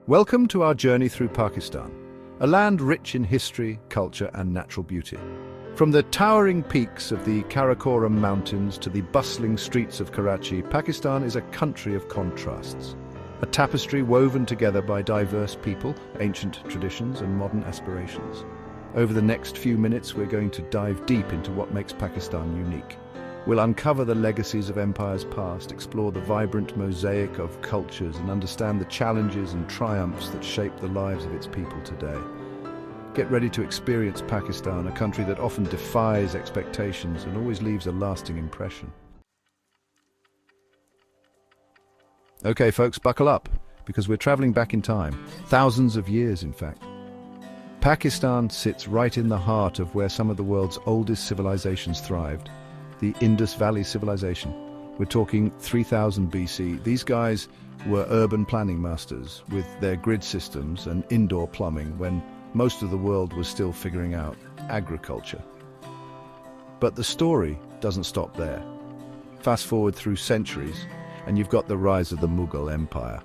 Welcome to our journey through Pakistan, a land rich in history, culture and natural beauty. From the towering peaks of the Karakoram Mountains to the bustling streets of Karachi, Pakistan is a country of contrasts. A tapestry woven together by diverse people, ancient traditions and modern aspirations. Over the next few minutes, we're going to dive deep into what makes Pakistan unique. We'll uncover the legacies of empires past, explore the vibrant mosaic of cultures, and understand the challenges and triumphs that shape the lives of its people today. Get ready to experience Pakistan, a country that often defies expectations and always leaves a lasting impression. Okay, folks, buckle up, because we're traveling back in time, thousands of years, in fact. Pakistan sits right in the heart of where some of the world's oldest civilizations thrived. The Indus Valley Civilization. We're talking 3000 BC. These guys were urban planning masters with their grid systems and indoor plumbing when most of the world was still figuring out agriculture. But the story doesn't stop there. Fast forward through centuries, and you've got the rise of the Mughal Empire.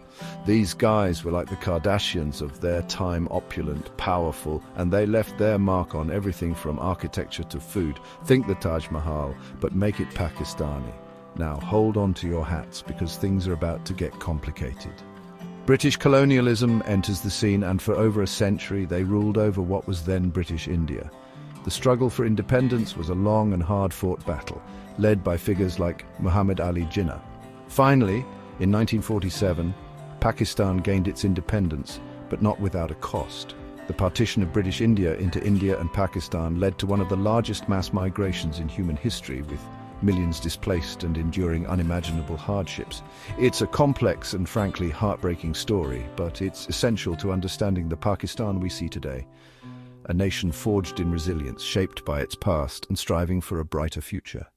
These guys were like the Kardashians of their time, opulent, powerful, and they left their mark on everything from architecture to food. Think the Taj Mahal, but make it Pakistani. Now hold on to your hats, because things are about to get complicated. British colonialism enters the scene, and for over a century they ruled over what was then British India. The struggle for independence was a long and hard-fought battle, led by figures like Muhammad Ali Jinnah. Finally, in 1947, Pakistan gained its independence, but not without a cost. The partition of British India into India and Pakistan led to one of the largest mass migrations in human history, with millions displaced and enduring unimaginable hardships. It's a complex and frankly heartbreaking story, but it's essential to understanding the Pakistan we see today. A nation forged in resilience, shaped by its past and striving for a brighter future.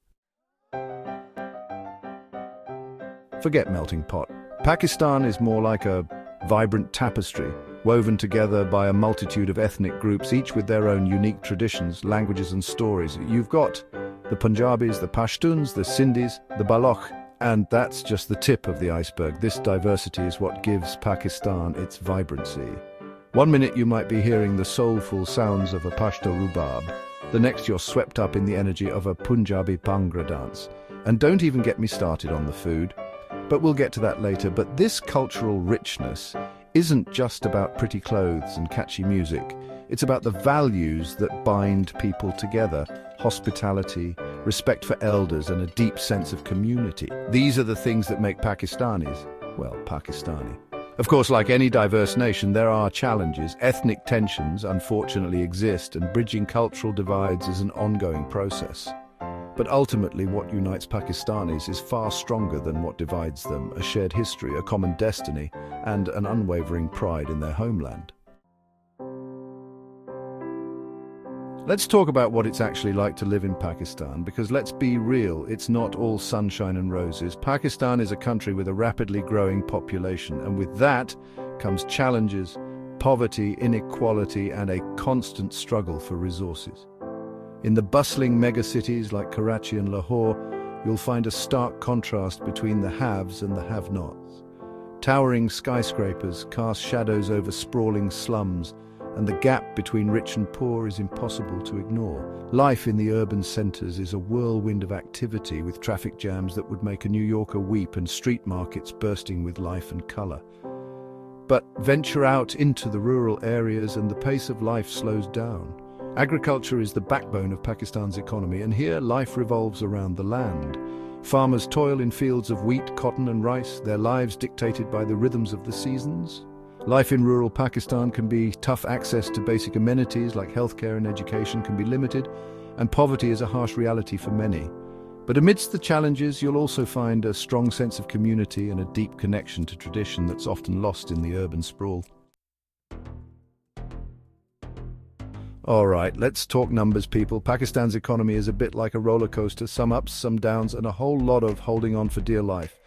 Forget melting pot. Pakistan is more like a vibrant tapestry, woven together by a multitude of ethnic groups, each with their own unique traditions, languages and stories. You've got the Punjabis, the Pashtuns, the Sindhis, the Baloch, and that's just the tip of the iceberg. This diversity is what gives Pakistan its vibrancy. One minute you might be hearing the soulful sounds of a Pashto rubab, the next you're swept up in the energy of a Punjabi Bhangra dance. And don't even get me started on the food. But we'll get to that later. But this cultural richness isn't just about pretty clothes and catchy music. It's about the values that bind people together: hospitality, respect for elders, and a deep sense of community. These are the things that make Pakistanis, well, Pakistani. Of course, like any diverse nation, there are challenges. Ethnic tensions unfortunately exist, and bridging cultural divides is an ongoing process. But ultimately, what unites Pakistanis is far stronger than what divides them: a shared history, a common destiny, and an unwavering pride in their homeland. Let's talk about what it's actually like to live in Pakistan, because let's be real, it's not all sunshine and roses. Pakistan is a country with a rapidly growing population, and with that comes challenges, poverty, inequality, and a constant struggle for resources. In the bustling megacities like Karachi and Lahore, you'll find a stark contrast between the haves and the have-nots. Towering skyscrapers cast shadows over sprawling slums, and the gap between rich and poor is impossible to ignore. Life in the urban centers is a whirlwind of activity, with traffic jams that would make a New Yorker weep and street markets bursting with life and color. But venture out into the rural areas and the pace of life slows down. Agriculture is the backbone of Pakistan's economy, and here life revolves around the land. Farmers toil in fields of wheat, cotton and rice, their lives dictated by the rhythms of the seasons. Life in rural Pakistan can be tough. Access to basic amenities like healthcare and education can be limited, and poverty is a harsh reality for many. But amidst the challenges, you'll also find a strong sense of community and a deep connection to tradition that's often lost in the urban sprawl. All right, let's talk numbers, people. Pakistan's economy is a bit like a roller coaster, some ups, some downs, and a whole lot of holding on for dear life.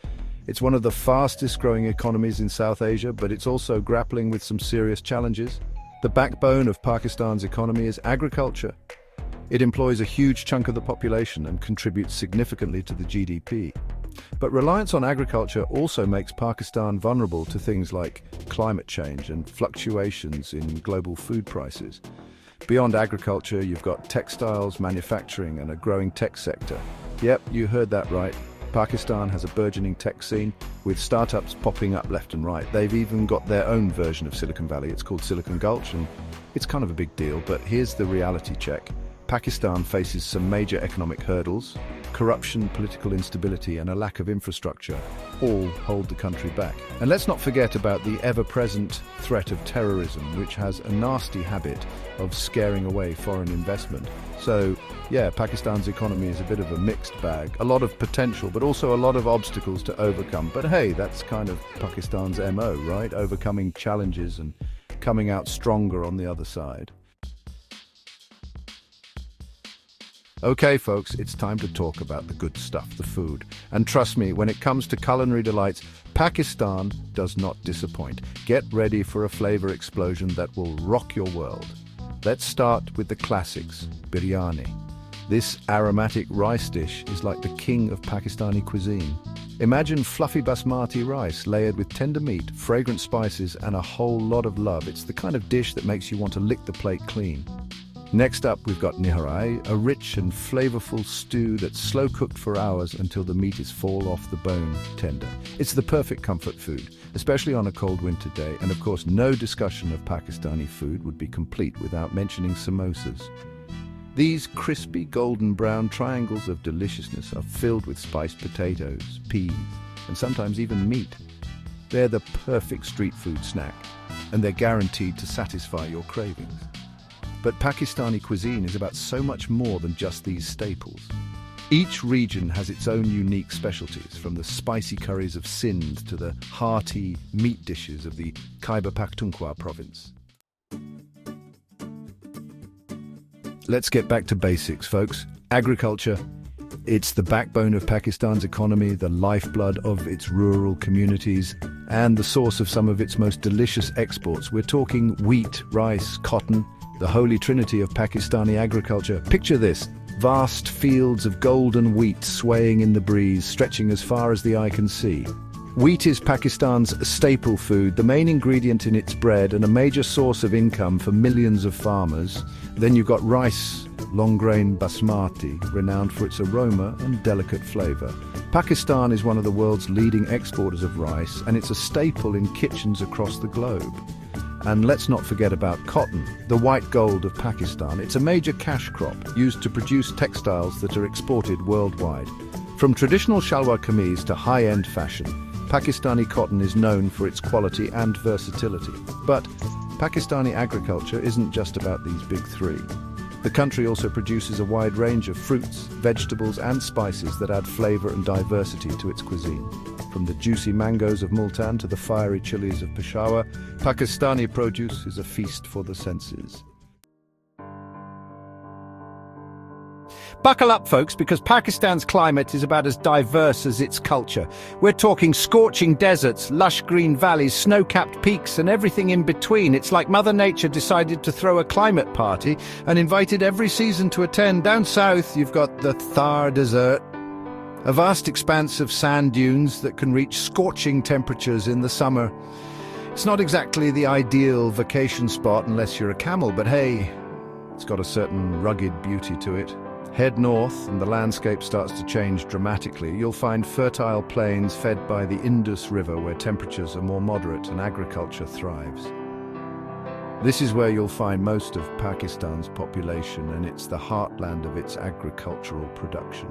It's one of the fastest growing economies in South Asia, but it's also grappling with some serious challenges. The backbone of Pakistan's economy is agriculture. It employs a huge chunk of the population and contributes significantly to the GDP. But reliance on agriculture also makes Pakistan vulnerable to things like climate change and fluctuations in global food prices. Beyond agriculture, you've got textiles, manufacturing, and a growing tech sector. Yep, you heard that right. Pakistan has a burgeoning tech scene with startups popping up left and right. They've even got their own version of Silicon Valley. It's called Silicon Gulch, and it's kind of a big deal, but here's the reality check. Pakistan faces some major economic hurdles. Corruption, political instability, and a lack of infrastructure all hold the country back. And let's not forget about the ever-present threat of terrorism, which has a nasty habit of scaring away foreign investment. So, yeah, Pakistan's economy is a bit of a mixed bag. A lot of potential, but also a lot of obstacles to overcome. But hey, that's kind of Pakistan's MO, right? Overcoming challenges and coming out stronger on the other side. Okay, folks, it's time to talk about the good stuff, the food. And trust me, when it comes to culinary delights, Pakistan does not disappoint. Get ready for a flavor explosion that will rock your world. Let's start with the classics, biryani. This aromatic rice dish is like the king of Pakistani cuisine. Imagine fluffy basmati rice layered with tender meat, fragrant spices, and a whole lot of love. It's the kind of dish that makes you want to lick the plate clean. Next up, we've got niharai, a rich and flavorful stew that's slow-cooked for hours until the meat is fall off the bone tender. It's the perfect comfort food, especially on a cold winter day. And of course, no discussion of Pakistani food would be complete without mentioning samosas. These crispy golden brown triangles of deliciousness are filled with spiced potatoes, peas, and sometimes even meat. They're the perfect street food snack, and they're guaranteed to satisfy your cravings. But Pakistani cuisine is about so much more than just these staples. Each region has its own unique specialties, from the spicy curries of Sindh to the hearty meat dishes of the Khyber Pakhtunkhwa province. Let's get back to basics, folks. Agriculture. It's the backbone of Pakistan's economy, the lifeblood of its rural communities, and the source of some of its most delicious exports. We're talking wheat, rice, cotton, the holy trinity of Pakistani agriculture. Picture this, vast fields of golden wheat swaying in the breeze, stretching as far as the eye can see. Wheat is Pakistan's staple food, the main ingredient in its bread and a major source of income for millions of farmers. Then you've got rice, long-grain basmati, renowned for its aroma and delicate flavor. Pakistan is one of the world's leading exporters of rice, and it's a staple in kitchens across the globe. And let's not forget about cotton, the white gold of Pakistan. It's a major cash crop used to produce textiles that are exported worldwide. From traditional shalwar kameez to high-end fashion, Pakistani cotton is known for its quality and versatility. But Pakistani agriculture isn't just about these big three. The country also produces a wide range of fruits, vegetables and spices that add flavor and diversity to its cuisine. From the juicy mangoes of Multan to the fiery chilies of Peshawar, Pakistani produce is a feast for the senses. Buckle up, folks, because Pakistan's climate is about as diverse as its culture. We're talking scorching deserts, lush green valleys, snow-capped peaks, and everything in between. It's like Mother Nature decided to throw a climate party and invited every season to attend. Down south, you've got the Thar Desert, a vast expanse of sand dunes that can reach scorching temperatures in the summer. It's not exactly the ideal vacation spot unless you're a camel, but hey, it's got a certain rugged beauty to it. Head north and the landscape starts to change dramatically. You'll find fertile plains fed by the Indus River where temperatures are more moderate and agriculture thrives. This is where you'll find most of Pakistan's population, and it's the heartland of its agricultural production.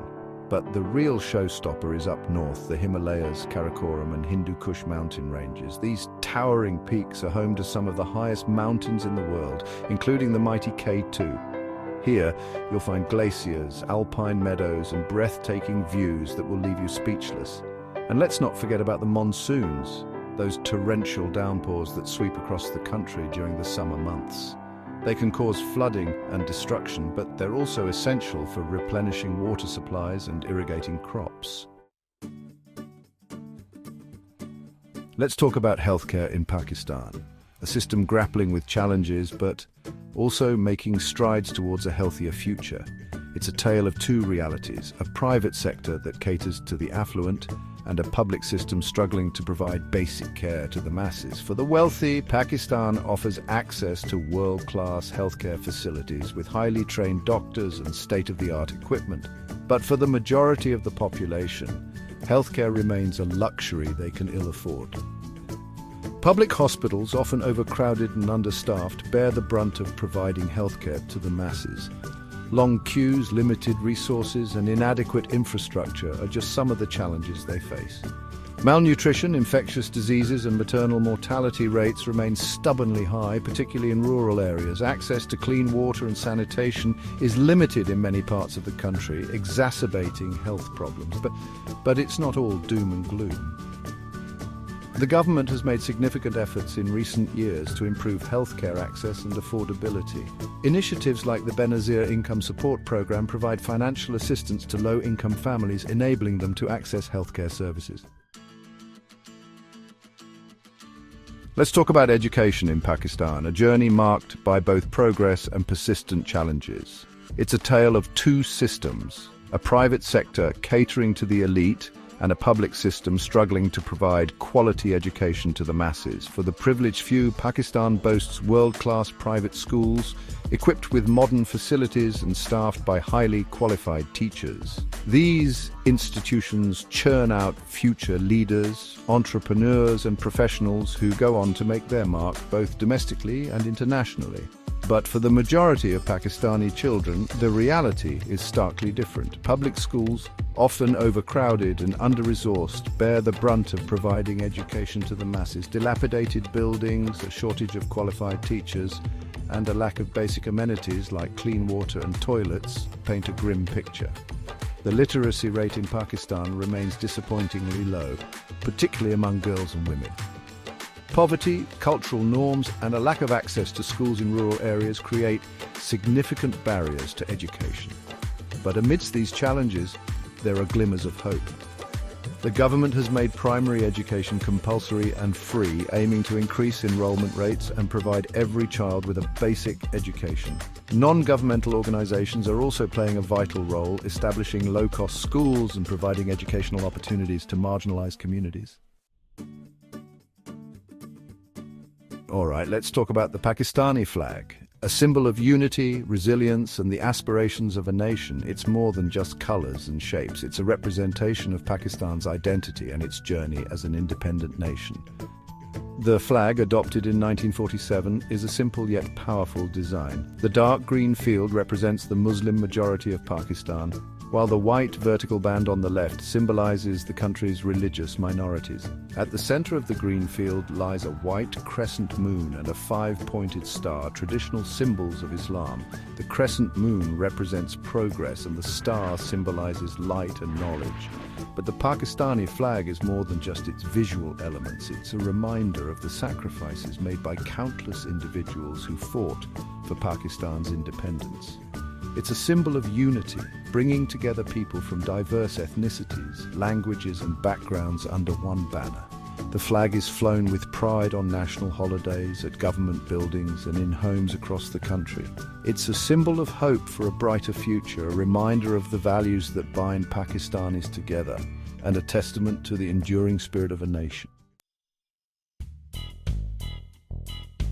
But the real showstopper is up north, the Himalayas, Karakoram and Hindu Kush mountain ranges. These towering peaks are home to some of the highest mountains in the world, including the mighty K2. Here, you'll find glaciers, alpine meadows and breathtaking views that will leave you speechless. And let's not forget about the monsoons, those torrential downpours that sweep across the country during the summer months. They can cause flooding and destruction, but they're also essential for replenishing water supplies and irrigating crops. Let's talk about healthcare in Pakistan, a system grappling with challenges but also making strides towards a healthier future. It's a tale of two realities, a private sector that caters to the affluent and a public system struggling to provide basic care to the masses. For the wealthy, Pakistan offers access to world-class healthcare facilities with highly trained doctors and state-of-the-art equipment. But for the majority of the population, healthcare remains a luxury they can ill afford. Public hospitals, often overcrowded and understaffed, bear the brunt of providing healthcare to the masses. Long queues, limited resources, and inadequate infrastructure are just some of the challenges they face. Malnutrition, infectious diseases, and maternal mortality rates remain stubbornly high, particularly in rural areas. Access to clean water and sanitation is limited in many parts of the country, exacerbating health problems. But it's not all doom and gloom. The government has made significant efforts in recent years to improve healthcare access and affordability. Initiatives like the Benazir Income Support Program provide financial assistance to low-income families, enabling them to access healthcare services. Let's talk about education in Pakistan, a journey marked by both progress and persistent challenges. It's a tale of two systems, a private sector catering to the elite and a public system struggling to provide quality education to the masses. For the privileged few, Pakistan boasts world-class private schools, equipped with modern facilities and staffed by highly qualified teachers. These institutions churn out future leaders, entrepreneurs and professionals who go on to make their mark both domestically and internationally. But for the majority of Pakistani children, the reality is starkly different. Public schools, often overcrowded and under-resourced, bear the brunt of providing education to the masses. Dilapidated buildings, a shortage of qualified teachers, and a lack of basic amenities like clean water and toilets paint a grim picture. The literacy rate in Pakistan remains disappointingly low, particularly among girls and women. Poverty, cultural norms, and a lack of access to schools in rural areas create significant barriers to education. But amidst these challenges, there are glimmers of hope. The government has made primary education compulsory and free, aiming to increase enrollment rates and provide every child with a basic education. Non-governmental organizations are also playing a vital role, establishing low-cost schools and providing educational opportunities to marginalized communities. All right, let's talk about the Pakistani flag. A symbol of unity, resilience, and the aspirations of a nation. It's more than just colors and shapes. It's a representation of Pakistan's identity and its journey as an independent nation. The flag, adopted in 1947, is a simple yet powerful design. The dark green field represents the Muslim majority of Pakistan, while the white vertical band on the left symbolizes the country's religious minorities. At the center of the green field lies a white crescent moon and a five-pointed star, traditional symbols of Islam. The crescent moon represents progress and the star symbolizes light and knowledge. But the Pakistani flag is more than just its visual elements. It's a reminder of the sacrifices made by countless individuals who fought for Pakistan's independence. It's a symbol of unity, bringing together people from diverse ethnicities, languages and backgrounds under one banner. The flag is flown with pride on national holidays, at government buildings and in homes across the country. It's a symbol of hope for a brighter future, a reminder of the values that bind Pakistanis together, and a testament to the enduring spirit of a nation.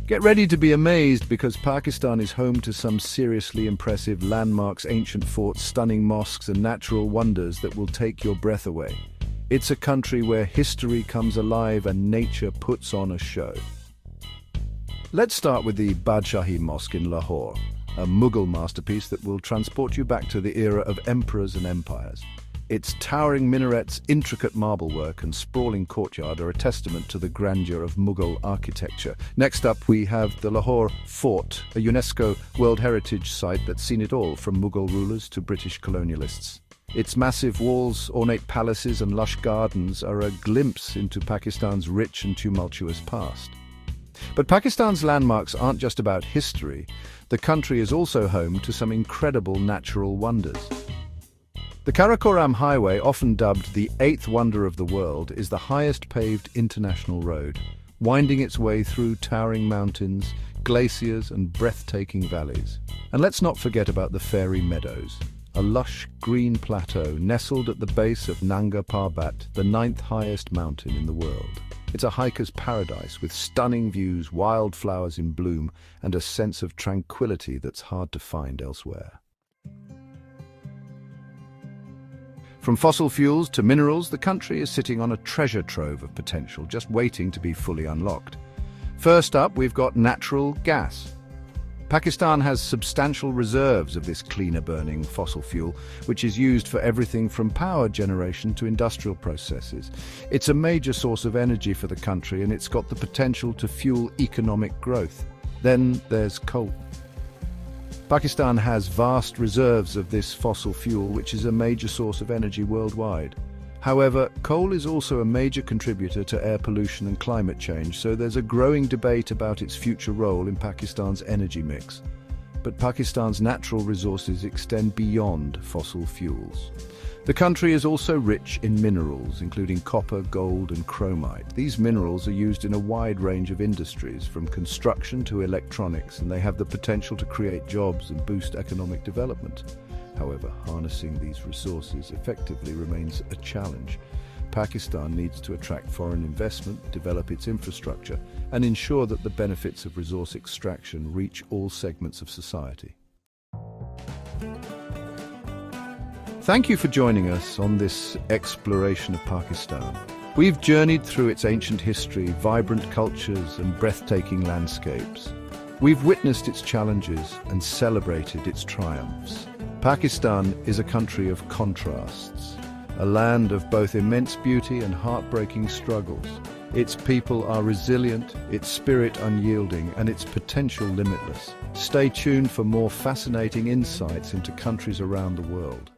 Get ready to be amazed, because Pakistan is home to some seriously impressive landmarks, ancient forts, stunning mosques and natural wonders that will take your breath away. It's a country where history comes alive and nature puts on a show. Let's start with the Badshahi Mosque in Lahore, a Mughal masterpiece that will transport you back to the era of emperors and empires. Its towering minarets, intricate marble work and sprawling courtyard are a testament to the grandeur of Mughal architecture. Next up, we have the Lahore Fort, a UNESCO World Heritage Site that's seen it all, from Mughal rulers to British colonialists. Its massive walls, ornate palaces and lush gardens are a glimpse into Pakistan's rich and tumultuous past. But Pakistan's landmarks aren't just about history. The country is also home to some incredible natural wonders. The Karakoram Highway, often dubbed the eighth wonder of the world, is the highest paved international road, winding its way through towering mountains, glaciers and breathtaking valleys. And let's not forget about the fairy meadows, a lush green plateau nestled at the base of Nanga Parbat, the 9th highest mountain in the world. It's a hiker's paradise with stunning views, wildflowers in bloom, and a sense of tranquility that's hard to find elsewhere. From fossil fuels to minerals, the country is sitting on a treasure trove of potential, just waiting to be fully unlocked. First up, we've got natural gas. Pakistan has substantial reserves of this cleaner-burning fossil fuel, which is used for everything from power generation to industrial processes. It's a major source of energy for the country, and it's got the potential to fuel economic growth. Then there's coal. Pakistan has vast reserves of this fossil fuel, which is a major source of energy worldwide. However, coal is also a major contributor to air pollution and climate change, so there's a growing debate about its future role in Pakistan's energy mix. But Pakistan's natural resources extend beyond fossil fuels. The country is also rich in minerals, including copper, gold, and chromite. These minerals are used in a wide range of industries, from construction to electronics, and they have the potential to create jobs and boost economic development. However, harnessing these resources effectively remains a challenge. Pakistan needs to attract foreign investment, develop its infrastructure, and ensure that the benefits of resource extraction reach all segments of society. Thank you for joining us on this exploration of Pakistan. We've journeyed through its ancient history, vibrant cultures, and breathtaking landscapes. We've witnessed its challenges and celebrated its triumphs. Pakistan is a country of contrasts, a land of both immense beauty and heartbreaking struggles. Its people are resilient, its spirit unyielding, and its potential limitless. Stay tuned for more fascinating insights into countries around the world.